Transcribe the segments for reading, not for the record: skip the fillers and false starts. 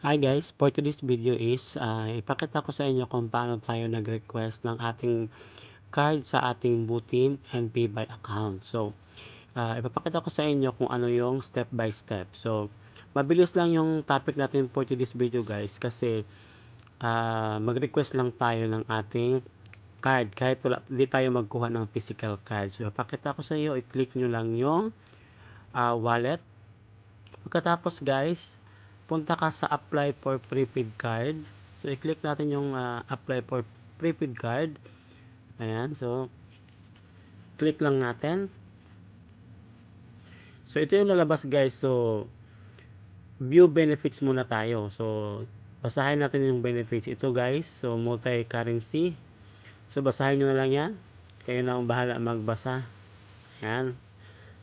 Hi guys, for today's video is ipakita ko sa inyo kung paano tayo nag-request ng ating card sa ating Butim and PayBuy account. So, ipapakita ko sa inyo kung ano yung step by step. So, mabilis lang yung topic natin for today's video guys kasi mag-request lang tayo ng ating card kahit hindi tayo magkuha ng physical card. So, ipapakita ko sa inyo, i-click nyo lang yung wallet. Pagkatapos guys, punta ka sa apply for prepaid card. So, i-click natin yung apply for prepaid card. Ayan, so click lang natin. So, ito yung lalabas guys. So, view benefits muna tayo. So, basahin natin yung benefits. Ito guys, so multi-currency. So, basahin nyo na lang yan. Kayo na ang bahala magbasa. Ayan.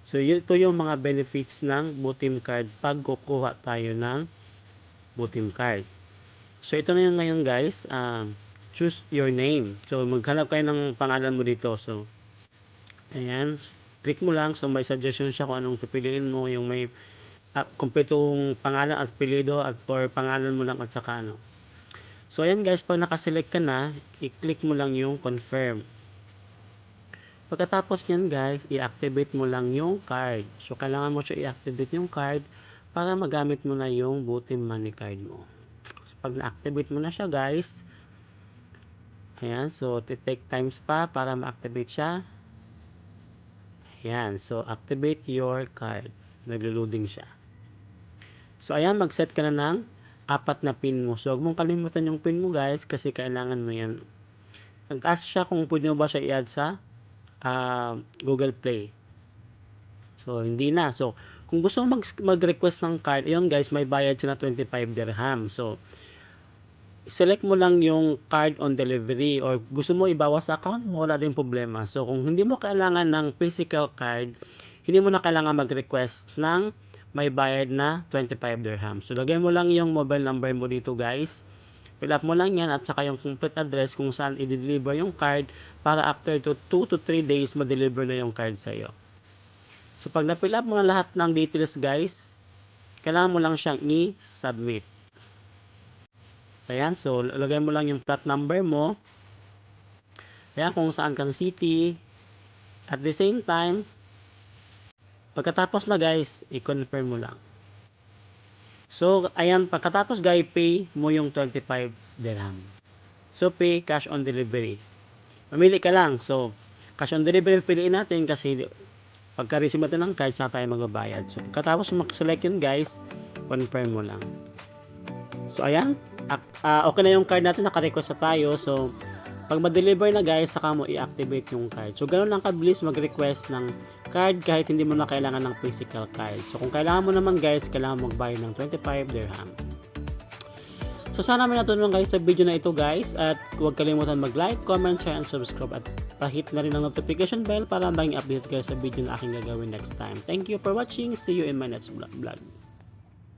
So, ito yung mga benefits ng Butim card pag kukuha tayo ng Butim card. So, ito na yung ngayon guys. Choose your name. So, maghanap kayo ng pangalan mo dito. So, ayan. Click mo lang. So, may suggestion siya kung anong pipiliin mo. Yung may kumpletong pangalan at apelyido at or pangalan mo lang at saka ano. So, ayan guys. Pag nakaselect ka na, i-click mo lang yung confirm. Pagkatapos yan guys, i-activate mo lang yung card. So, kailangan mo siya i-activate yung card para magamit mo na yung Butim Money card mo. So, pag na-activate mo na siya guys, ayan, so take times pa para ma-activate siya. Ayan, so activate your card. Naglo-loading siya. So, ayan, mag-set ka na ng 4 na pin mo. So, huwag mong kalimutan yung pin mo guys kasi kailangan mo yan. Nag-ask siya kung pwede mo ba siya i-add sa Google Play. So, hindi na. So, kung gusto mo mag-request ng card, ayun guys, may bayad siya na 25 dirham. So, select mo lang yung card on delivery or gusto mo ibawas sa account, wala din problema. So, kung hindi mo kailangan ng physical card, hindi mo na kailangan mag-request ng may bayad na 25 dirham. So, lagay mo lang yung mobile number mo dito guys. Fill up mo lang yan at saka yung complete address kung saan i-deliver yung card para after 2 to 3 days ma-deliver na yung card sa'yo. So, pag na-fill up mo na lahat ng details guys, kailangan mo lang siyang i-submit. Ayan, so lagay mo lang yung plot number mo. Ayan, kung saan kang city. At the same time, pagkatapos na guys, i-confirm mo lang. So, ayan, pagkatapos guys, pay mo yung 25 dirham. So, pay cash on delivery. Mamili ka lang. So, cash on delivery piliin natin kasi pagka-receive natin ng card, saan tayo magbabayad. So, pagkatapos mag-select yun guys, confirm mo lang. So, ayan. Okay na yung card natin. Naka-request na tayo. So, pag ma-deliver na guys, saka mo i-activate yung card. So, ganoon lang kabilis mag-request ng card kahit hindi mo na kailangan ng physical card. So, kung kailangan mo naman guys, kailangan mo magbayad ng 25 dirham. So, sana may natulungan guys sa video na ito guys. At huwag kalimutan mag-like, comment, share, and subscribe. At pahit na rin ang notification bell para maging update guys sa video na aking gagawin next time. Thank you for watching. See you in my next vlog.